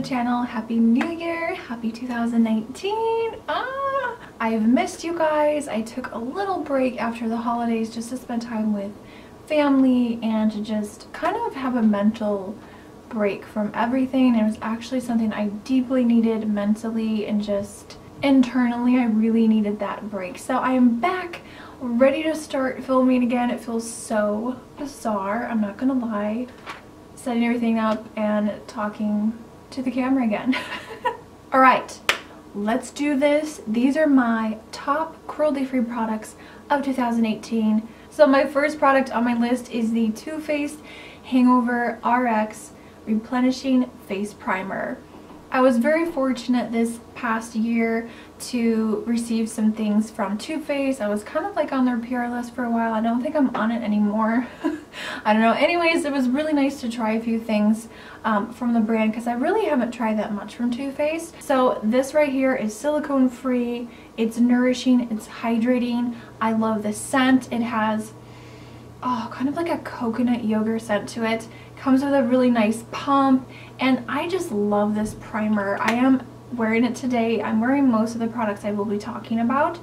the channel. Happy New Year! Happy 2019! I've missed you guys. I took a little break after the holidays just to spend time with family and to just kind of have a mental break from everything. It was actually something I deeply needed mentally and just internally. I really needed that break. So I am back, ready to start filming again. It feels so bizarre, I'm not gonna lie, setting everything up and talking to the camera again. Alright, let's do this. These are my top cruelty-free products of 2018. So my first product on my list is the Too Faced Hangover RX Replenishing Face Primer. I was very fortunate this past year to receive some things from Too Faced. I was kind of like on their PR list for a while. I don't think I'm on it anymore. I don't know. Anyways, it was really nice to try a few things from the brand because I really haven't tried that much from Too Faced. So this right here is silicone free. It's nourishing. It's hydrating. I love the scent. It has kind of like a coconut yogurt scent to it. Comes with a really nice pump, and I just love this primer. I am wearing it today. I'm wearing most of the products I will be talking about,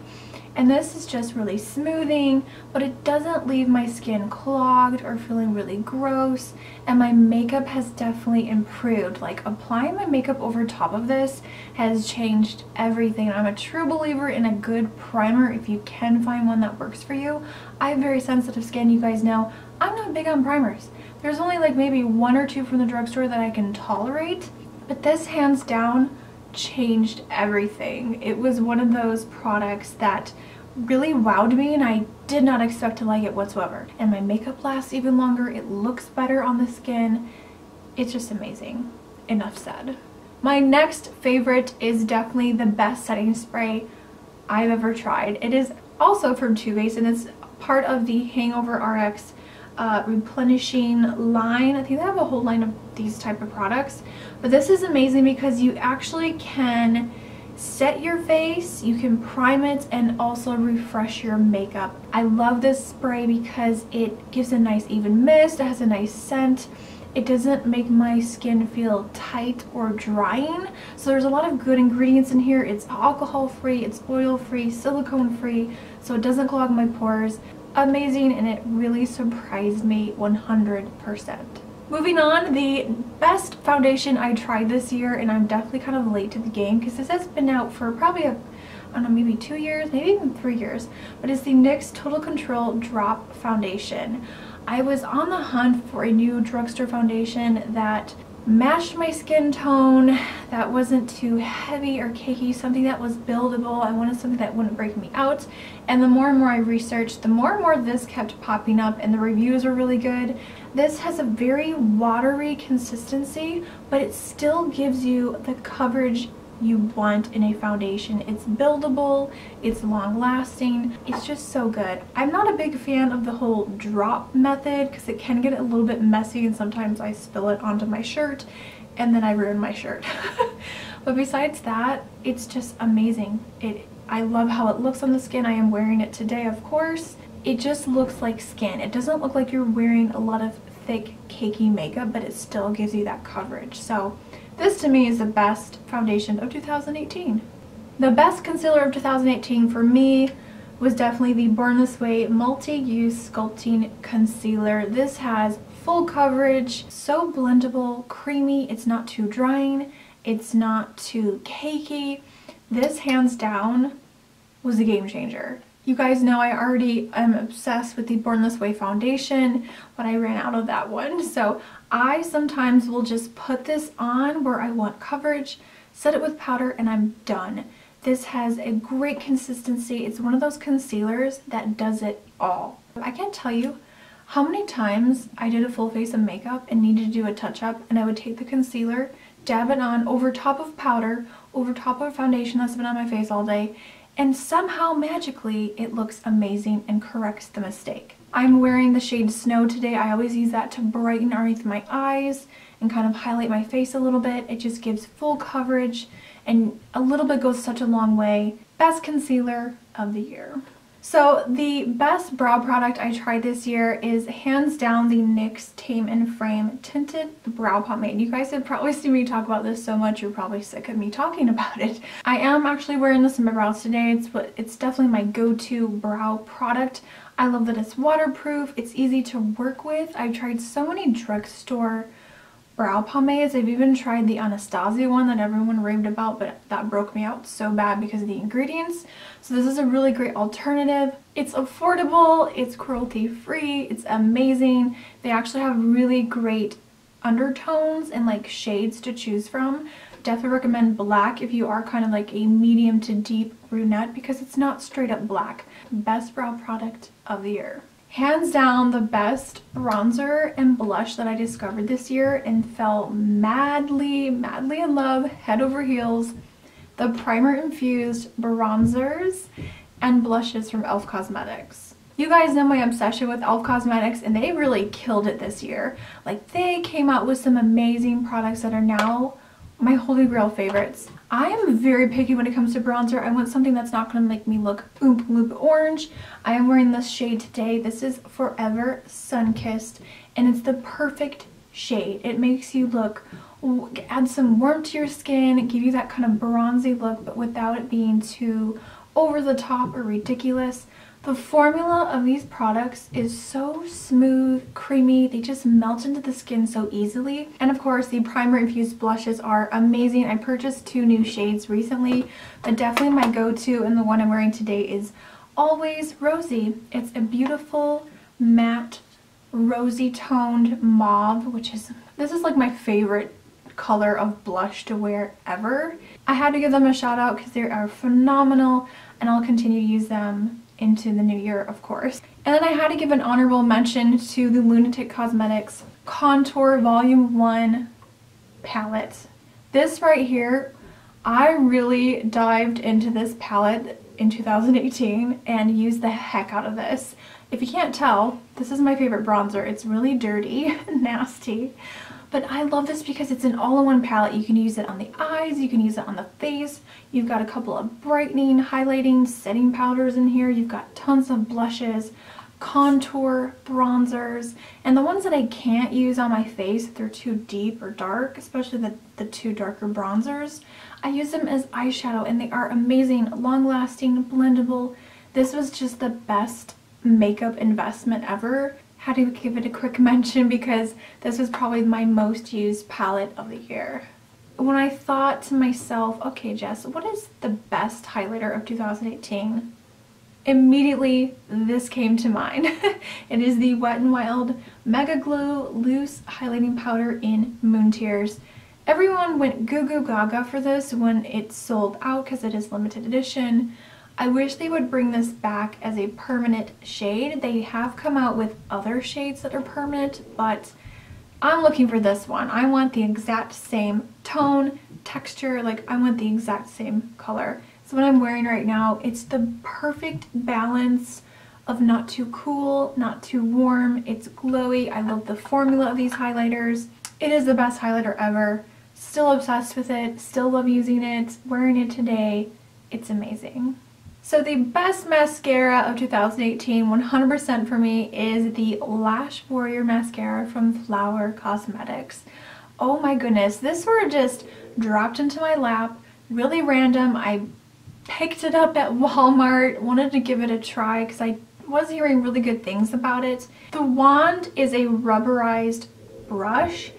and this is just really smoothing, but it doesn't leave my skin clogged or feeling really gross, and my makeup has definitely improved. Like, applying my makeup over top of this has changed everything. I'm a true believer in a good primer if you can find one that works for you. I have very sensitive skin, you guys know. I'm not big on primers. There's only like maybe one or two from the drugstore that I can tolerate, but this hands down changed everything. It was one of those products that really wowed me, and I did not expect to like it whatsoever. And my makeup lasts even longer. It looks better on the skin. It's just amazing. Enough said. My next favorite is definitely the best setting spray I've ever tried. It is also from Too Faced, and it's part of the Hangover RX replenishing line. I think they have a whole line of these type of products, but this is amazing because you actually can set your face, you can prime it, and also refresh your makeup. I love this spray because it gives a nice even mist. It has a nice scent. It doesn't make my skin feel tight or drying. So there's a lot of good ingredients in here. It's alcohol free, it's oil free, silicone free, so it doesn't clog my pores. Amazing, and it really surprised me 100%. Moving on, the best foundation I tried this year, and I'm definitely kind of late to the game because this has been out for probably I don't know, maybe 2 years, maybe even 3 years, but it's the NYX Total Control Drop Foundation. I was on the hunt for a new drugstore foundation that matched my skin tone, that wasn't too heavy or cakey, something that was buildable. I wanted something that wouldn't break me out, and the more and more I researched, the more and more this kept popping up, and the reviews are really good. This has a very watery consistency, but it still gives you the coverage you want in a foundation. It's buildable, it's long lasting, it's just so good. I'm not a big fan of the whole drop method because it can get a little bit messy, and sometimes I spill it onto my shirt and then I ruin my shirt. But besides that, it's just amazing. I love how it looks on the skin. I am wearing it today, of course. It just looks like skin. It doesn't look like you're wearing a lot of thick cakey makeup, but it still gives you that coverage. So this to me is the best foundation of 2018. The best concealer of 2018 for me was definitely the Born This Way Multi-Use Sculpting Concealer. This has full coverage, so blendable, creamy, it's not too drying, it's not too cakey. This hands down was a game changer. You guys know I already am obsessed with the Born This Way foundation, but I ran out of that one. So I sometimes will just put this on where I want coverage, set it with powder, and I'm done. This has a great consistency. It's one of those concealers that does it all. I can't tell you how many times I did a full face of makeup and needed to do a touch-up, and I would take the concealer, dab it on over top of powder, over top of foundation that's been on my face all day, and somehow magically it looks amazing and corrects the mistake. I'm wearing the shade Snow today. I always use that to brighten underneath my eyes and kind of highlight my face a little bit. It just gives full coverage, and a little bit goes such a long way. Best concealer of the year. So the best brow product I tried this year is hands down the NYX Tame and Frame Tinted Brow Pomade. You guys have probably seen me talk about this so much, you're probably sick of me talking about it. I am actually wearing this in my brows today. It's definitely my go-to brow product. I love that it's waterproof, it's easy to work with. I've tried so many drugstore brow pomades. I've even tried the Anastasia one that everyone raved about, but that broke me out so bad because of the ingredients. So this is a really great alternative. It's affordable, it's cruelty free, it's amazing. They actually have really great undertones and like shades to choose from. Definitely recommend black if you are kind of like a medium to deep brunette because it's not straight up black. Best brow product of the year. Hands down the best bronzer and blush that I discovered this year and fell madly in love, head over heels. The primer infused bronzers and blushes from e.l.f. Cosmetics. You guys know my obsession with e.l.f. Cosmetics and they really killed it this year. Like they came out with some amazing products that are now my holy grail favorites. I am very picky when it comes to bronzer. I want something that's not going to make me look oomp loop orange. I am wearing this shade today. This is Forever Sun-Kissed and it's the perfect shade. It makes you look, add some warmth to your skin, give you that kind of bronzy look but without it being too over the top or ridiculous. The formula of these products is so smooth, creamy, they just melt into the skin so easily. And of course, the primer infused blushes are amazing. I purchased 2 new shades recently, but definitely my go-to and the one I'm wearing today is Always Rosy. It's a beautiful matte rosy toned mauve, this is like my favorite color of blush to wear ever. I had to give them a shout out because they are phenomenal and I'll continue to use them into the new year, of course. And then I had to give an honorable mention to the Lunatic Cosmetics Contour Volume 1 palette. This right here, I really dived into this palette in 2018 and used the heck out of this. If you can't tell, this is my favorite bronzer. It's really dirty, nasty. But I love this because it's an all-in-one palette. You can use it on the eyes, you can use it on the face. You've got a couple of brightening, highlighting, setting powders in here. You've got tons of blushes, contour, bronzers. And the ones that I can't use on my face if they're too deep or dark, especially the 2 darker bronzers, I use them as eyeshadow and they are amazing, long-lasting, blendable. This was just the best makeup investment ever. Had to give it a quick mention because this was probably my most used palette of the year. When I thought to myself, okay Jess, what is the best highlighter of 2018? Immediately this came to mind. It is the Wet n Wild Mega Glow Loose Highlighting Powder in Moon Tears. Everyone went goo goo gaga for this when it sold out because it is limited edition. I wish they would bring this back as a permanent shade. They have come out with other shades that are permanent, but I'm looking for this one. I want the exact same tone, texture, like I want the exact same color. So what I'm wearing right now, it's the perfect balance of not too cool, not too warm. It's glowy. I love the formula of these highlighters. It is the best highlighter ever. Still obsessed with it, still love using it, wearing it today. It's amazing. So the best mascara of 2018, 100% for me, is the Lash Warrior Mascara from Flower Cosmetics. Oh my goodness, this were just dropped into my lap, really random. I picked it up at Walmart, wanted to give it a try because I was hearing really good things about it. The wand is a rubberized brush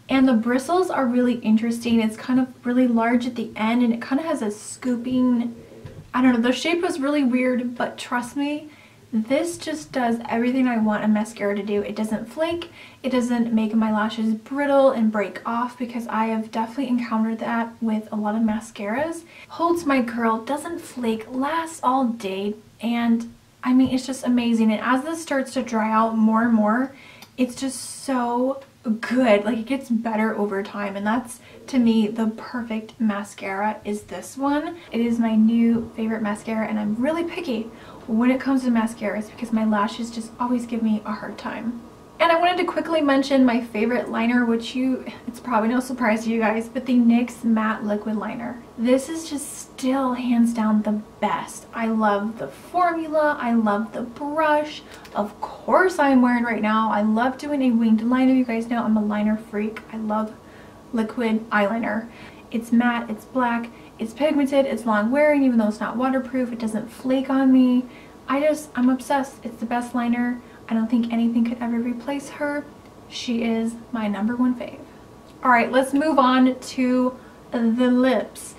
and the bristles are really interesting. It's kind of really large at the end and it kind of has a scooping, I don't know, the shape was really weird, but trust me, this just does everything I want a mascara to do. It doesn't flake, it doesn't make my lashes brittle and break off because I have definitely encountered that with a lot of mascaras. Holds my curl, doesn't flake, lasts all day, and I mean it's just amazing. And as this starts to dry out more and more, it's just so good. Like it gets better over time, and that's to me the perfect mascara is this one. It is my new favorite mascara and I'm really picky when it comes to mascaras because my lashes just always give me a hard time. And I wanted to quickly mention my favorite liner, which it's probably no surprise to you guys, but the NYX Matte Liquid Liner. This is just still hands down the best. I love the formula. I love the brush. Of course I'm wearing right now. I love doing a winged liner. You guys know I'm a liner freak. I love liquid eyeliner. It's matte, it's black, it's pigmented, it's long wearing even though it's not waterproof. It doesn't flake on me. I'm obsessed. It's the best liner. I don't think anything could ever replace her. She is my #1 fave. Alright, let's move on to the lips.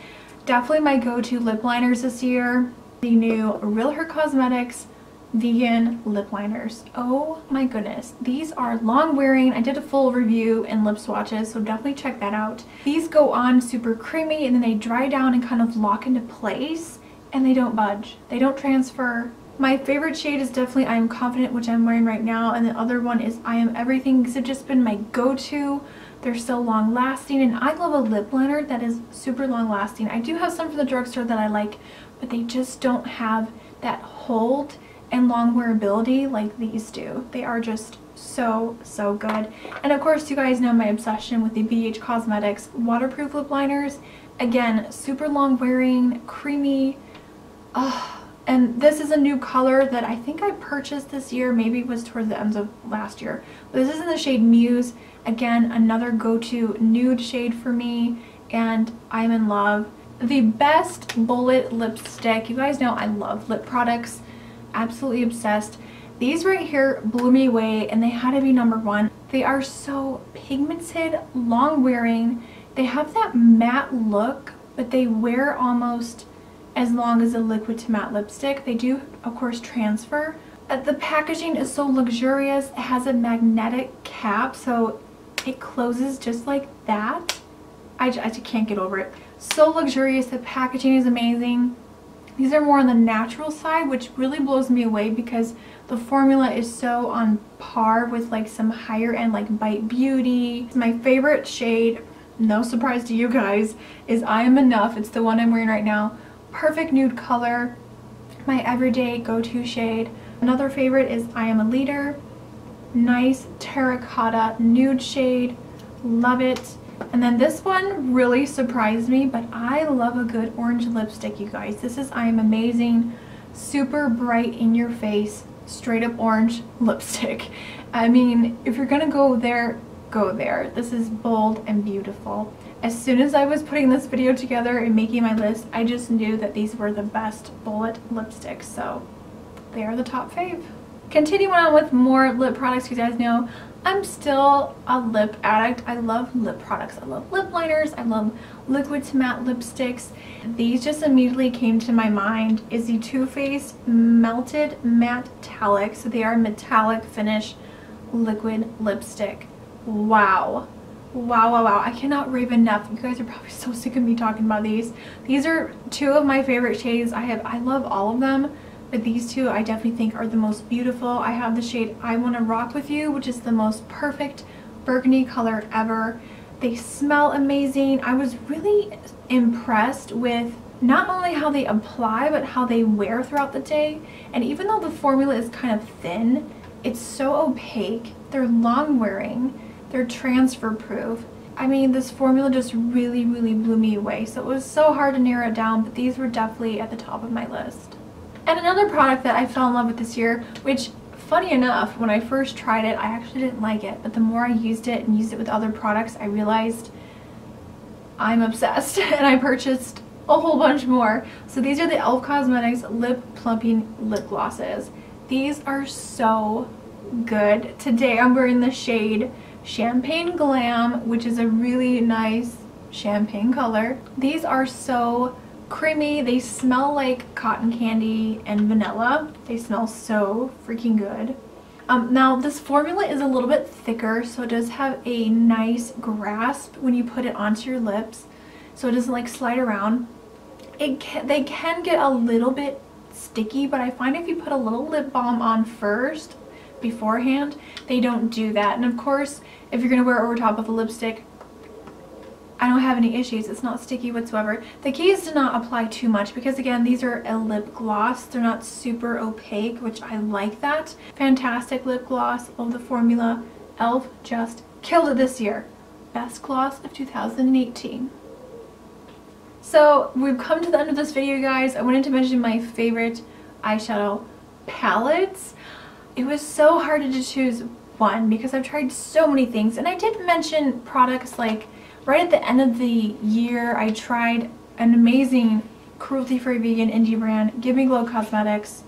Definitely my go-to lip liners this year. The new Real Her Cosmetics vegan lip liners. Oh my goodness. These are long wearing. I did a full review and lip swatches, so definitely check that out. These go on super creamy and then they dry down and kind of lock into place and they don't budge. They don't transfer. My favorite shade is definitely I Am Confident, which I'm wearing right now, and the other one is I Am Everything. These have just been my go-to. They're so long lasting, and I love a lip liner that is super long lasting. I do have some from the drugstore that I like, but they just don't have that hold and long wearability like these do. They are just so good. And of course you guys know my obsession with the BH Cosmetics waterproof lip liners. Again, super long wearing, creamy. And this is a new color that I think I purchased this year. Maybe it was towards the end of last year. But this is in the shade Muse. Again, another go-to nude shade for me, and I'm in love. The best bullet lipstick. You guys know I love lip products. Absolutely obsessed. These right here blew me away, and they had to be #1. They are so pigmented, long wearing. They have that matte look, but they wear almost as long as a liquid to matte lipstick. They do, of course, transfer. The packaging is so luxurious. It has a magnetic cap, so it closes just like that. I just can't get over it. So luxurious. The packaging is amazing. These are more on the natural side, which really blows me away because the formula is so on par with like some higher end like Bite Beauty. My favorite shade, no surprise to you guys, is I Am Enough. It's the one I'm wearing right now. Perfect nude color. My everyday go-to shade. Another favorite is I Am a Leader. Nice terracotta nude shade. Love it. And then this one really surprised me, but I love a good orange lipstick, you guys. This is I Am Amazing. Super bright in your face, straight up orange lipstick. I mean, if you're gonna go there, go there. This is bold and beautiful. As soon as I was putting this video together and making my list, I just knew that these were the best bullet lipsticks, so they are the top fave. Continuing on with more lip products, you guys know I'm still a lip addict. I love lip products. I love lip liners. I love liquid to matte lipsticks. These just immediately came to my mind is the Too Faced Melted Matte Metallic. So they are metallic finish liquid lipstick. Wow. Wow. I cannot rave enough. You guys are probably so sick of me talking about these. These are two of my favorite shades. I love all of them, but these two I definitely think are the most beautiful. I have the shade I Wanna Rock With You, which is the most perfect burgundy color ever. They smell amazing. I was really impressed with not only how they apply, but how they wear throughout the day. And even though the formula is kind of thin, it's so opaque. They're long wearing. They're transfer proof. I mean, this formula just really blew me away. So it was so hard to narrow it down, but these were definitely at the top of my list. And another product that I fell in love with this year, which funny enough, when I first tried it, I actually didn't like it. But the more I used it and used it with other products, I realized I'm obsessed. And I purchased a whole bunch more. So these are the e.l.f. Cosmetics Lip Plumping Lip Glosses. These are so good. Today I'm wearing the shade Champagne Glam, which is a really nice champagne color. These are so creamy. They smell like cotton candy and vanilla. They smell so freaking good. Now this formula is a little bit thicker, so it does have a nice grasp when you put it onto your lips, so it doesn't like slide around. They can get a little bit sticky, but I find if you put a little lip balm on first beforehand, they don't do that. And of course, if you're gonna wear it over top of a lipstick, I don't have any issues. It's not sticky whatsoever. The key is to not apply too much because again, these are a lip gloss. They're not super opaque, which I like that. Fantastic lip gloss. Love the formula. e.l.f. just killed it this year. Best gloss of 2018. So we've come to the end of this video, guys. I wanted to mention my favorite eyeshadow palettes. It was so hard to choose one because I've tried so many things, and I did mention products like right at the end of the year I tried an amazing cruelty-free vegan indie brand, Give Me Glow Cosmetics.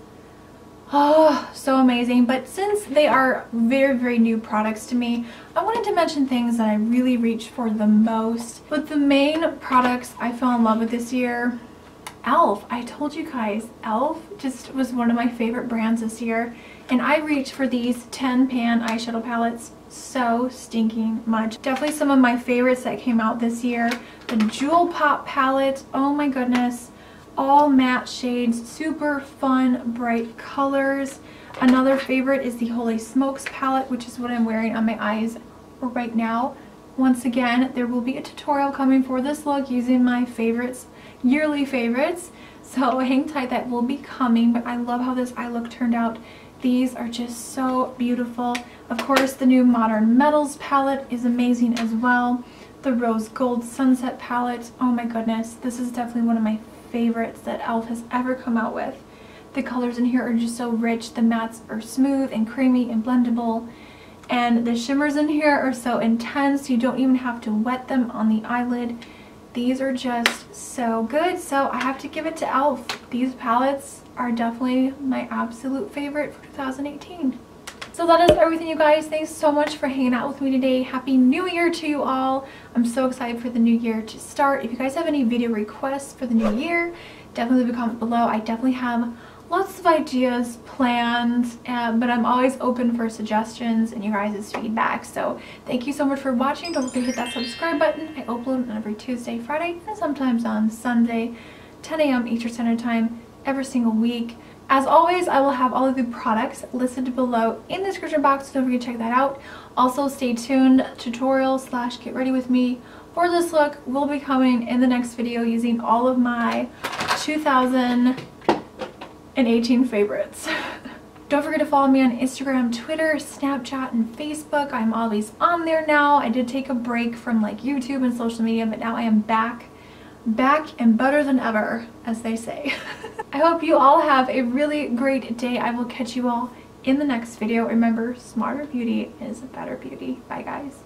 Oh, so amazing. But since they are very, very new products to me, I wanted to mention things that I really reach for the most. But the main products I fell in love with this year, e.l.f. I told you guys, e.l.f. just was one of my favorite brands this year. And I reached for these 10 pan eyeshadow palettes so stinking much. Definitely some of my favorites that came out this year. The Jewel Pop palette, oh my goodness. All matte shades, super fun, bright colors. Another favorite is the Holy Smokes palette, which is what I'm wearing on my eyes right now. Once again, there will be a tutorial coming for this look using my favorites, yearly favorites. So hang tight, that will be coming. But I love how this eye look turned out. These are just so beautiful. Of course, the new Modern Metals palette is amazing as well. The Rose Gold Sunset palette, oh my goodness, this is definitely one of my favorites that e.l.f. has ever come out with. The colors in here are just so rich. The mattes are smooth and creamy and blendable, and the shimmers in here are so intense you don't even have to wet them on the eyelid. These are just so good, so I have to give it to e.l.f. These palettes are definitely my absolute favorite for 2018. So that is everything, you guys. Thanks so much for hanging out with me today. Happy New Year to you all. I'm so excited for the new year to start. If you guys have any video requests for the new year, definitely leave a comment below. I definitely have lots of ideas planned, but I'm always open for suggestions and you guys' feedback. So thank you so much for watching. Don't forget to hit that subscribe button. I upload on every Tuesday, Friday, and sometimes on Sunday, 10 a.m. Eastern Standard Time, every single week. As always, I will have all of the products listed below in the description box, so don't forget to check that out. Also, stay tuned. Tutorial / get ready with me for this look will be coming in the next video using all of my 2018 favorites. Don't forget to follow me on Instagram, Twitter, Snapchat, and Facebook. I'm always on there now. I did take a break from like YouTube and social media, but now I am back and better than ever, as they say. I hope you all have a really great day. I will catch you all in the next video. Remember, smarter beauty is better beauty. Bye, guys.